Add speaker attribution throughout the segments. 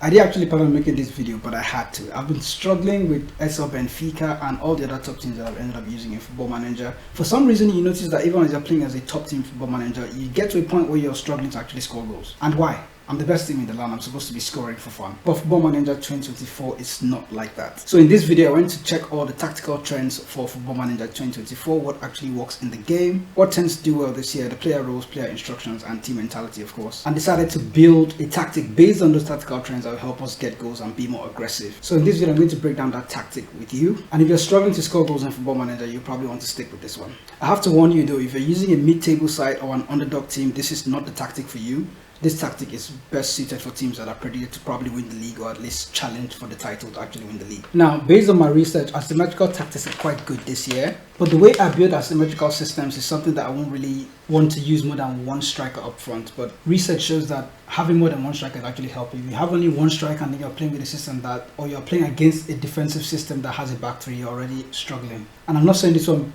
Speaker 1: I did actually plan on making this video, but I had to. I've been struggling with SL Benfica and all the other top teams that I've ended up using in Football Manager. For some reason, you notice that even as you're playing as a top team Football Manager, you get to a point where you're struggling to actually score goals. And why? I'm the best team in the land, I'm supposed to be scoring for fun. But Football Manager 2024 is not like that. So in this video, I went to check all the tactical trends for Football Manager 2024, what actually works in the game, what tends to do well this year, the player roles, player instructions, and team mentality, of course. And decided to build a tactic based on those tactical trends that will help us get goals and be more aggressive. So in this video, I'm going to break down that tactic with you. And if you're struggling to score goals in Football Manager, you probably want to stick with this one. I have to warn you though, if you're using a mid-table side or an underdog team, this is not the tactic for you. This tactic is best suited for teams that are predicted to probably win the league or at least challenge for the title to actually win the league. Now, based on my research, asymmetrical tactics are quite good this year, but the way I build asymmetrical systems is something that I won't really want to use more than one striker up front. But research shows that having more than one striker is actually helping. If you have only one striker and then you're playing with a system that, or you're playing against a defensive system that has a back three, you're already struggling. And I'm not saying this one,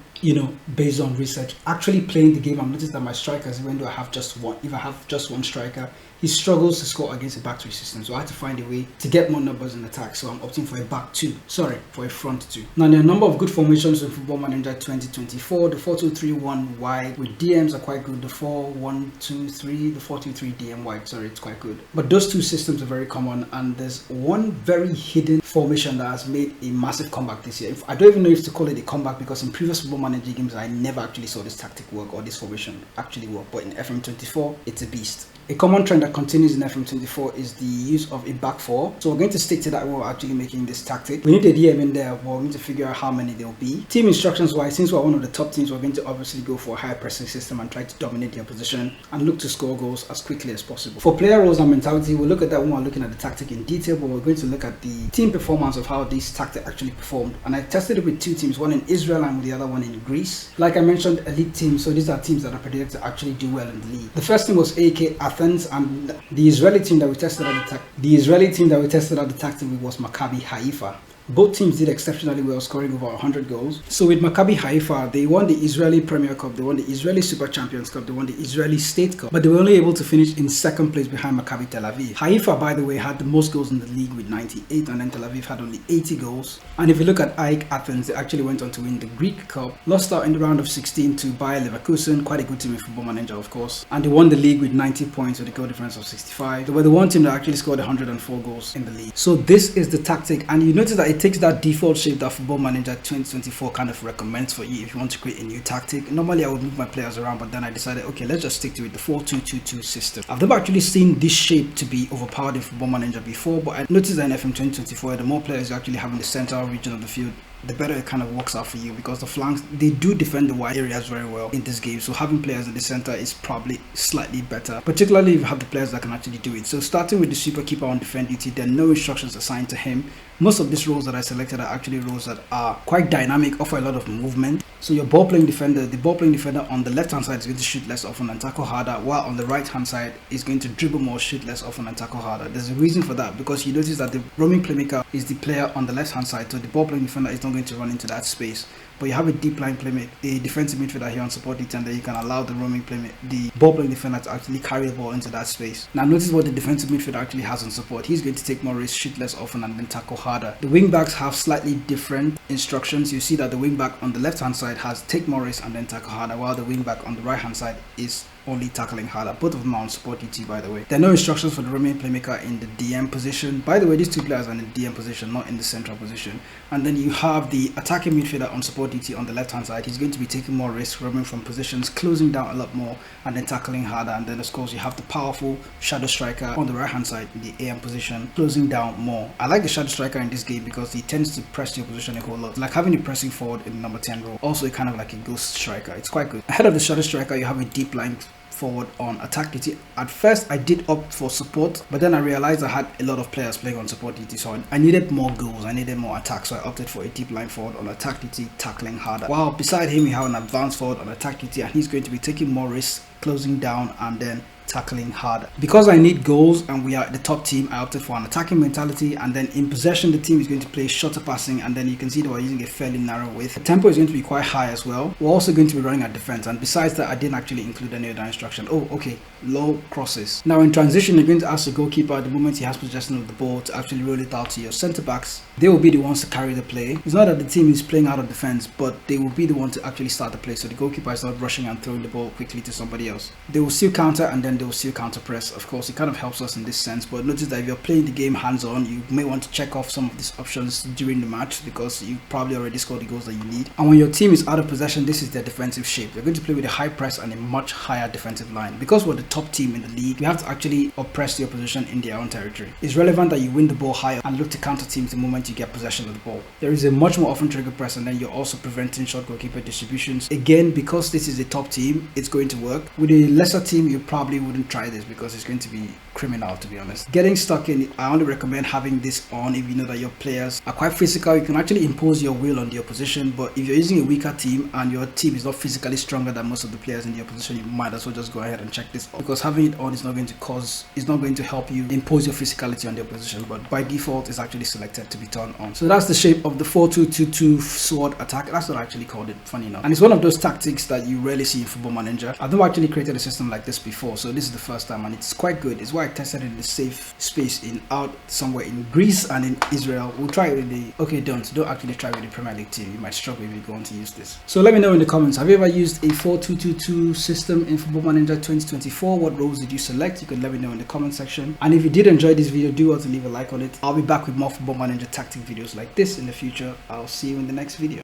Speaker 1: based on research. Actually playing the game, I've noticed that my strikers, even though I have just one, if I have just one striker, he struggles to score against a back three system. So I had to find a way to get more numbers in attack. So I'm opting for a front two. Now there are a number of good formations in Football Manager 2024. The 4-2-3-1 wide with DMs are quite good. The 4-1-2-3, the 4-2-3 DM wide, it's quite good. But those two systems are very common, and there's one very hidden formation that has made a massive comeback this year. I don't even know if to call it a comeback, because in previous Football Manager games I never actually saw this tactic work or this formation actually work, but in FM24 it's a beast. A common trend that continues in FM24 is the use of a back four. So we're going to stick to that when we're actually making this tactic. We need a DM in there, but we need to figure out how many there will be. Team instructions wise, since we're one of the top teams, we're going to obviously go for a high pressing system and try to dominate the opposition and look to score goals as quickly as possible. For player roles and mentality, we'll look at that when we're looking at the tactic in detail, but we're going to look at the team performance of how this tactic actually performed. And I tested it with two teams, one in Israel and with the other one in Greece. Like I mentioned, elite teams, so these are teams that are predicted to actually do well in the league. The first team was AK Athens, and the Israeli team that we tested at the tactic with was Maccabi Haifa. Both teams did exceptionally well, scoring over 100 goals. So with Maccabi Haifa, they won the Israeli Premier Cup, they won the Israeli Super Champions Cup, they won the Israeli State Cup, but they were only able to finish in second place behind Maccabi Tel Aviv. Haifa, by the way, had the most goals in the league with 98, and then Tel Aviv had only 80 goals. And if you look at AEK Athens, they actually went on to win the Greek Cup, lost out in the round of 16 to Bayer Leverkusen, quite a good team in Football Manager, of course, and they won the league with 90 points with a goal difference of 65. They were the one team that actually scored 104 goals in the league. So this is the tactic, and you notice that it takes that default shape that Football Manager 2024 kind of recommends for you if you want to create a new tactic. Normally I would move my players around, but then I decided, okay, let's just stick to it, the 4-2-2-2 system. I've never actually seen this shape to be overpowered in Football Manager before, but I noticed that in FM 2024, the more players you actually have in the central region of the field, the better it kind of works out for you, because the flanks, they do defend the wide areas very well in this game. So having players in the center is probably slightly better, particularly if you have the players that can actually do it. So starting with the super keeper on defend duty, there are no instructions assigned to him. Most of these roles that I selected are actually roles that are quite dynamic, offer a lot of movement. So your ball playing defender, the ball playing defender on the left hand side is going to shoot less often and tackle harder, while on the right hand side is going to dribble more, shoot less often and tackle harder. There's a reason for that, because you notice that the roaming playmaker is the player on the left hand side, so the ball playing defender is not going to run into that space. But you have a deep line playmaker, a defensive midfielder here on support duty, and then you can allow the roaming playmaker, the ball playing defender, to actually carry the ball into that space. Now notice what the defensive midfielder actually has on support. He's going to take more risks, shoot less often, and then tackle harder. The wing backs have slightly different instructions. You see that the wing back on the left hand side has take more risks and then tackle harder, while the wing back on the right hand side is only tackling harder. Both of them are on support duty, by the way. There are no instructions for the roaming playmaker in the DM position. By the way, these two players are in the DM position, not in the central position. And then you have the attacking midfielder on support duty on the left hand side. He's going to be taking more risks, roaming from positions, closing down a lot more, and then tackling harder. And then of course you have the powerful shadow striker on the right hand side in the AM position, closing down more. I like the shadow striker in this game because he tends to press your position a whole lot. It's like having a pressing forward in the number 10 role. Also kind of like a ghost striker. It's quite good. Ahead of the shadow striker, you have a deep line forward on attack duty. At first I did opt for support, but then I realized I had a lot of players playing on support duty, so I needed more goals, I needed more attack, so I opted for a deep line forward on attack duty, tackling harder. While beside him we have an advanced forward on attack duty, and he's going to be taking more risks, closing down, and then tackling harder. Because I need goals and we are the top team, I opted for an attacking mentality, and then in possession the team is going to play shorter passing, and then you can see that we're using a fairly narrow width. The tempo is going to be quite high as well. We're also going to be running at defense, and besides that I didn't actually include any other instruction. Oh, okay, low crosses. Now in transition you're going to ask the goalkeeper at the moment he has possession of the ball to actually roll it out to your centre backs. They will be the ones to carry the play. It's not that the team is playing out of defense, but they will be the one to actually start the play, so the goalkeeper is not rushing and throwing the ball quickly to somebody else. They will still counter, and then they will still counter press. Of course it kind of helps us in this sense, but notice that if you're playing the game hands on, you may want to check off some of these options during the match because you probably already scored the goals that you need. And when your team is out of possession, this is their defensive shape. You're going to play with a high press and a much higher defensive line. Because we're the top team in the league, you have to actually oppress the opposition in their own territory. It's relevant that you win the ball high and look to counter teams the moment you get possession of the ball. There is a much more often trigger press, and then you're also preventing short goalkeeper distributions. Again, because this is a top team, it's going to work. With a lesser team, you probably wouldn't try this because it's going to be criminal, to be honest. Getting stuck in, I only recommend having this on if you know that your players are quite physical. You can actually impose your will on the opposition, but if you're using a weaker team and your team is not physically stronger than most of the players in the opposition, you might as well just go ahead and check this off, because having it on is not going to help you impose your physicality on the opposition, but by default it's actually selected to be turned on. So that's the shape of the 4-2-2-2 sword attack. That's what I actually called it, funny enough, and it's one of those tactics that you rarely see in Football Manager. I've never actually created a system like this before, so this is the first time, and it's quite good. It's why I tested it in a safe space out somewhere in Greece and in Israel. We'll try it in the don't actually try with the Premier League team. You might struggle if you go on to use this. So let me know in the comments, have you ever used a 4-2-2-2 system in Football Manager 2024? What roles did you select? You can let me know in the comment section, and if you did enjoy this video, do also leave a like on it. I'll be back with more Football Manager tactic videos like this in the future. I'll see you in the next video.